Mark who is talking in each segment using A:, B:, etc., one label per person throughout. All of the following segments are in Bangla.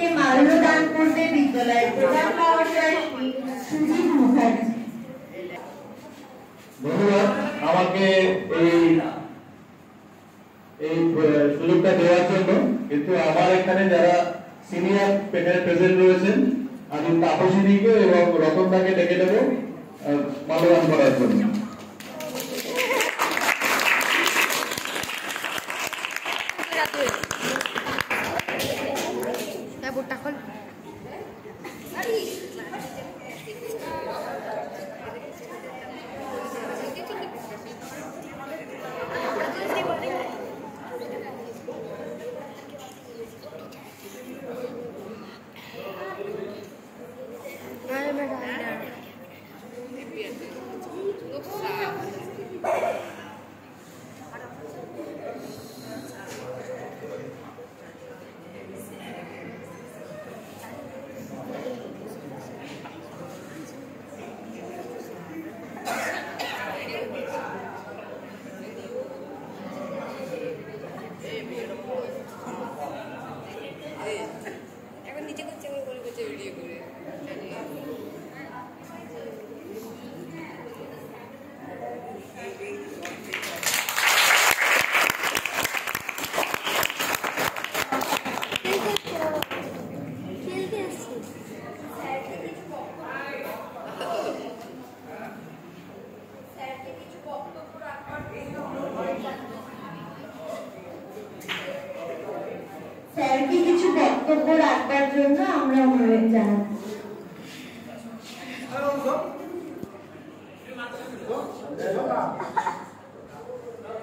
A: আজকে মাল্যদান করবে বিদ্যালয়ের প্রধান মহাশয় শ্রী সুজিত মুখার্জি।
B: ধন্যবাদ আমাকে এই সুযোগটা দেওয়ার জন্য। কিন্তু আমার এখানে যারা সিনিয়র প্রেজেন্ট রয়েছেন, আমি তাপসীদিকে এবং রতনদাকে ডেকে দেবো মাল্যদান করার জন্য।
A: স্যারকে কিছু বক্তব্য রাখবার জন্য আমরা অনুরোধ জানাচ্ছি।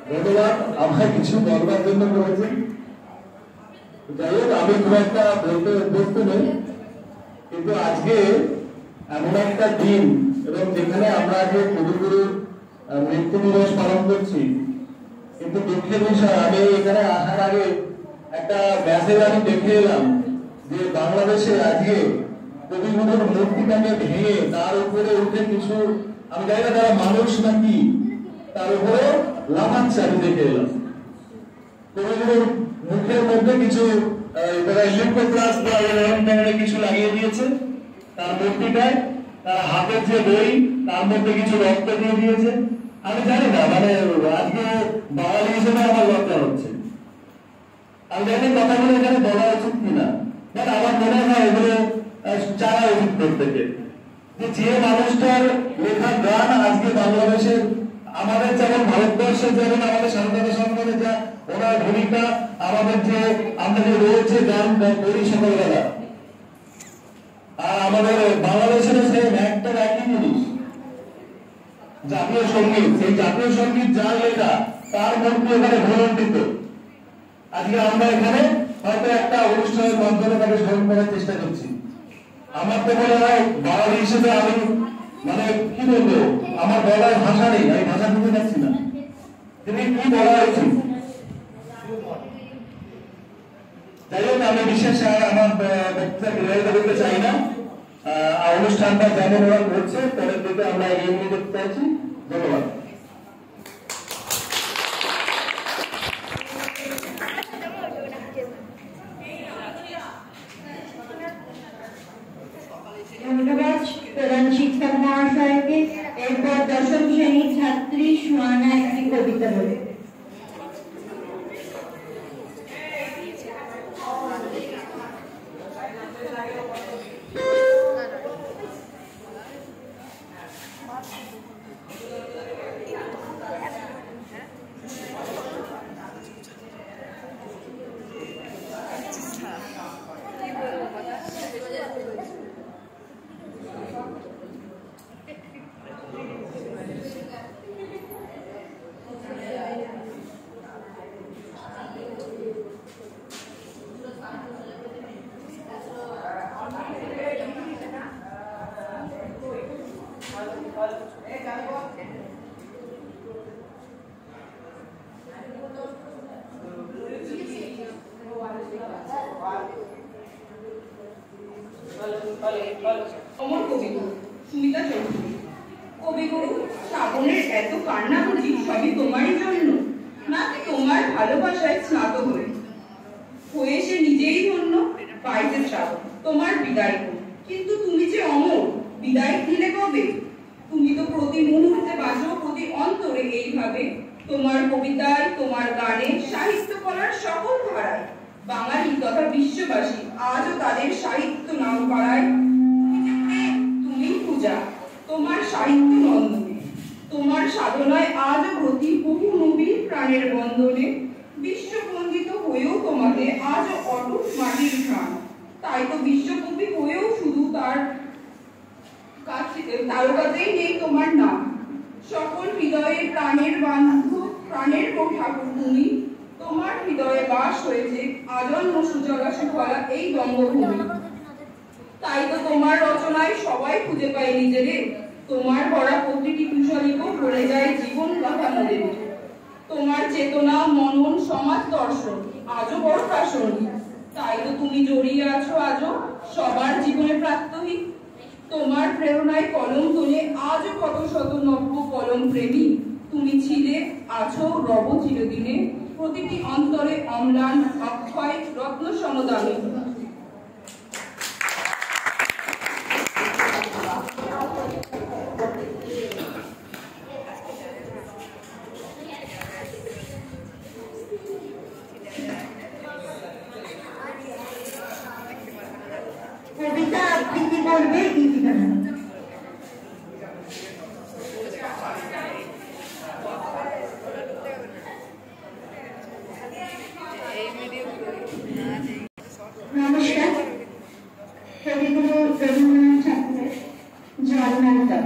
B: ধন্যবাদ আমায় কিছু বলবার জন্য বলেছেন। যাই হোক, আমি খুব একটা বলতে অভ্যস্ত নই, কিন্তু আজকে এমন একটা দিন এবং যেখানে আমরা আজকে কবিগুরুর মৃত্যু দিবস পালন করছি, কিন্তু দুঃখের বিষয় আমি এখানে আসার আগে একটা মেসেজ আমি দেখে এলাম যে বাংলাদেশে আজকে কবিগুরুর মূর্তিটাকে ভেঙে তার উপরে উঠে কিছু, আমি জানি না তারা মানুষ নাকি, তার উপরে লাফাচ্ছে আমি দেখে এলাম। কবিগুরুর মুখের মধ্যে কিছু তারা ইলেকট্রোপ্লাস কিছু লাগিয়ে দিয়েছে তার মূর্তিটায়, তার হাতের যে বই তার মধ্যে কিছু রক্ত দিয়ে দিয়েছে। আমি জানি না, মানে আজকে বাঙালি হিসেবে আমার লজ্জা হচ্ছে। আমি জানি কথাগুলো এখানে বলা উচিত কিনা, বাট আমার মনে হয় এগুলো জানা উচিত প্রত্যেকে, যে মানুষটার লেখা গান আজকে বাংলাদেশের, আমাদের যেমন ভারতবর্ষের যেমন আমাদের স্বাধীনতা সংগ্রামে যা ওনার ভূমিকা, আমাদের যে আমরা যে রোজ যে গান করি সকালবেলা, আর আমাদের বাংলাদেশের সেম একটা একই জিনিস জাতীয় সঙ্গীত, সেই জাতীয় সঙ্গীত যার লেখা তার মধ্যে এখানে ভুলণ্ঠিত। আজকে আমরা এখানে হয়তো একটা অনুষ্ঠানের মাধ্যমে তাকে স্মরণ করার চেষ্টা করছি। আমার তো মনে হয় বাঙালি হিসেবে আমি, মানে কি বলবো, আমার বলার ভাষা নেই, আমি ভাষা বুঝতে পারছি না তিনি কি বলা হয়েছে। যাই হোক, আমি বিশেষ আমার বক্তব্য বিবাহিত করতে চাই না। অনুষ্ঠানটা যেমন ওরা করছে পরের দিকে আমরা এগিয়ে নিয়ে যেতে চাইছি। ধন্যবাদ।
A: ধন্যবাদ প্রধান শিক্ষক মহাশয়কে। এরপর দশম শ্রেণীর ছাত্রী সুয়ানা একটি কবিতা বলে।
C: অমর কবিগুরু সুমিতা চৌধুরী। কবিগুরু, শ্রাবণের এত কান্নাকাটি সবই তোমারই জন্য, না তোমার ভালোবাসায় স্নাত হয়ে সে নিজেই ধন্য, পাইছে শ্রাবণ। তোমার বিদায় হোক। কিন্তু তুমি যে অমর, বিদায় দিলে কবে? তুমি তো প্রতি মুহূর্তে বাঁচো প্রতি অন্তরে এইভাবে। তোমার কবিতায়, তোমার গানে, সাহিত্য কলার সকল ধারায় বাঙালি তথা বিশ্ববাসী আজও তাদের সাহিত্য নাম পাড়ায়। তুমি পূজা, তোমার সাহিত্য নন্দনে, তোমার সাধনায় আজও ব্রতী বহু নবীর প্রাণের বন্ধনে। বিশ্ববন্দিত হয়েও তোমাকে আজও অটুট মাটির ঘ্রাণ। তাই তো বিশ্বকবি হয়েও শুধু তার তারকাতেই নেই তোমার নাম। সকল হৃদয়ে প্রাণের বান্ধব, প্রাণের ঠাকুর তুমি। তোমার হৃদয়ে বাস হয়েছে আজন্ম সুজলা সুফলা এই বঙ্গভূমি। তাই তো তোমার রচনায় সবাই খুঁজে পায় নিজেদের। তোমার পড়া প্রতিটি কুশলীকে ভরে যায় জীবন কথা মনের। তোমার চেতনা, মনন, সমাজ দর্শন আজও বড় প্রাসঙ্গিক। তাই তো তুমি জড়িয়ে আছো আজও সবার জীবনে প্রাত্যহিক। তোমার প্রেরণায় কলম তোলে আজও কত শত নব্য কলম প্রেমী। তুমি ছিলে, আছো, রব চিরদিনে প্রতিটি অন্তরে অম্লান, অক্ষয়, রত্ন সমদামী।
A: কবিতা আবৃত্তি করবে গীতিকা। নমস্কার। কবিগুরু রবীন্দ্রনাথ ঠাকুরের জন্মান্তর।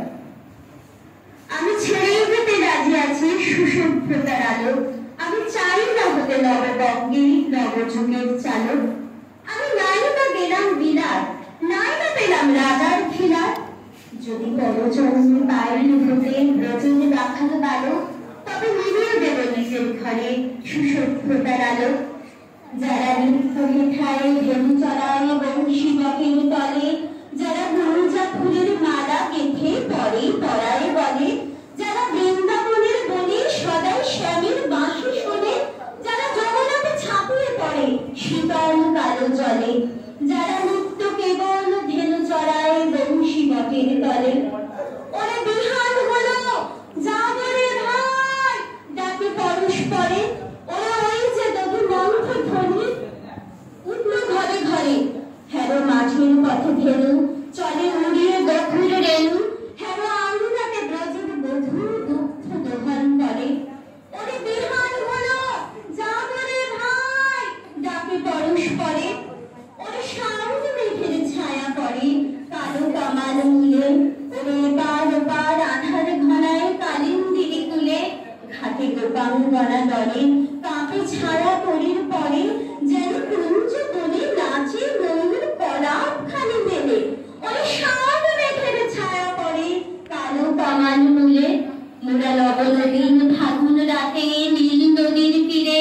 A: আমি ছেড়েই যেতে রাজি আছি সুসভ্যতার আলো। আমি চাই না হতে নববঙ্গে নবযুগের চালক। আমি নাই বা গেলাম বিলার, নাই বা পেলাম রাজার খিলার। যদি পদচরণে পায়ের হতে ব্রজের রাখালো বালক, তবে মিলিয়ে দেব নিজের ঘরে সুসভ্যতার আলো। যারা নৃত্য হেঠায় ধেনু চড়ায় বংশী বকের তলে, যারা গুরুজা ফুলের মালা গেঁথে পরে পরায় বলে, যারা বৃন্দাবনের বনে সদাই শ্যামের বাঁশি শোনে, যারা যমুনাতে ঝাঁপিয়ে পড়ে শীতল কালো জলে, যারা নৃত্য কেবল ধেনু চড়ায় বংশী বকের তলে। ওরে বিহান হলো যাবরে ভাই ডাকে পরস্পরে। ওরা ওই যে দেখি মন্থ ধ্বনি উঠল ঘরে ঘরে। হ্যারো মাঝের পথে ধেনু চলে উড়িয়ে গভীর রেণু। হ্যারো আঙুনাতে ব্রজের বধূ দুঃখ দোহন করে। ওরে বিহান হলো যাবরে ভাই ডাকে পরস্পরে। ওরে সাউন্ড মেঘের ছায়া পড়ে কালো কামাল মূলে। ওরে পার পার আধার ঘনায় কালিন্দিরি কুলে। ঘাটে গোপাঙ্গনা দলে কাঁপে ছায়া তরির পরে, যেন কুঞ্জ বনে নাচে ময়ূর পলাপ খালি মেলে। ওরে সাউন্ড মেঘের ছায়া পড়ে কালো কামাল মূলে। মোরা লবণলীন ফাগুন রাতে নীল নদীর তীরে,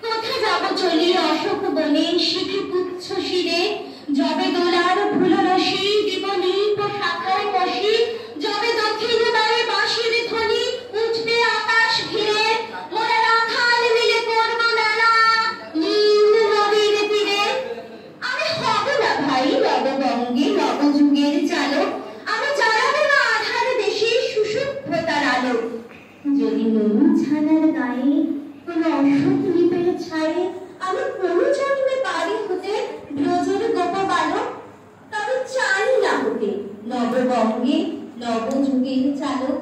A: কোথা যাব চলি অশোক বনে শিখে পুচ্ছ শিরে। যবে দোলার ফুল রসি দিব নীপ শাখায় কষি, যবে দক্ষিণ দ্বারে বাঁশির ধ্বনি উঠবে আকাশ ঘিরে। মোরা রাখাল মিলে করব মেলা নীল নদীর তীরে। আমি হব না ভাই নববঙ্গে নবযুগের চালক। আমি জ্বালাবো না আধার দেশে সুসভ্যতার আলো। যদি নুন ছানার গায়ে কোনো অশোক লিপের ছায়ে আমি কোনো জন্মে পারি হতে ব্রজের গোপ বালক, তবে চাই না হতে নববঙ্গে নবযুগের চালক।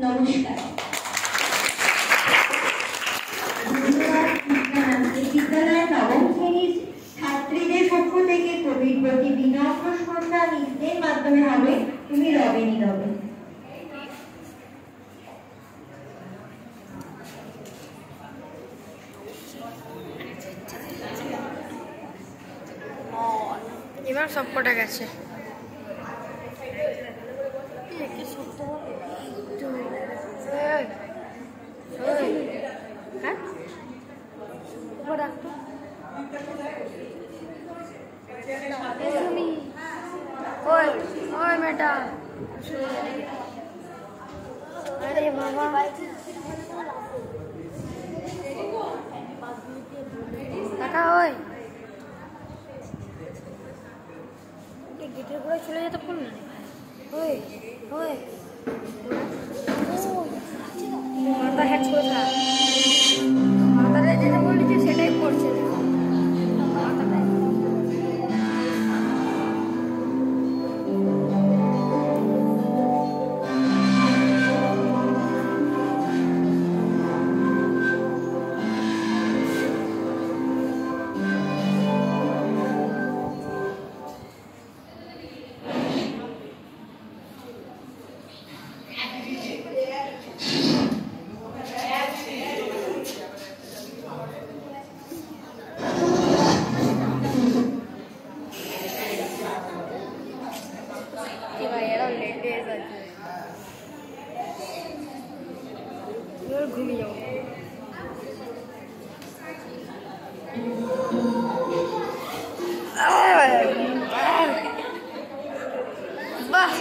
A: নমস্কার। বিদ্যালয়ের নবম শ্রেণীর ছাত্রীদের পক্ষ থেকে কবির প্রতি বিনম্র শ্রদ্ধা নৃত্যের মাধ্যমে হবে তুমি রবে নীরবে।
D: এবার সব কটা গেছে। ওই বেটা, আরে বাবা টাকা ওই ত্রিপুরা চলে যেতে পারল না ওই ওই মাথা হ্যাচ করে থাক মাথাটা যেটা বলেছি সেটাই করছে মাথাটা ঘুমিয়ে যাও বাহ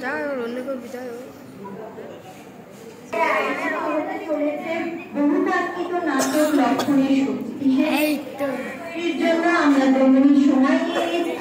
D: বিদায় হোক, অন্য কেউ বিদায় হোক।
A: চলেছে বহুমাত্রিত নাটক লক্ষণের শক্তি।
D: এই তো
A: এর জন্য আমরা তেমনি সময় নিয়ে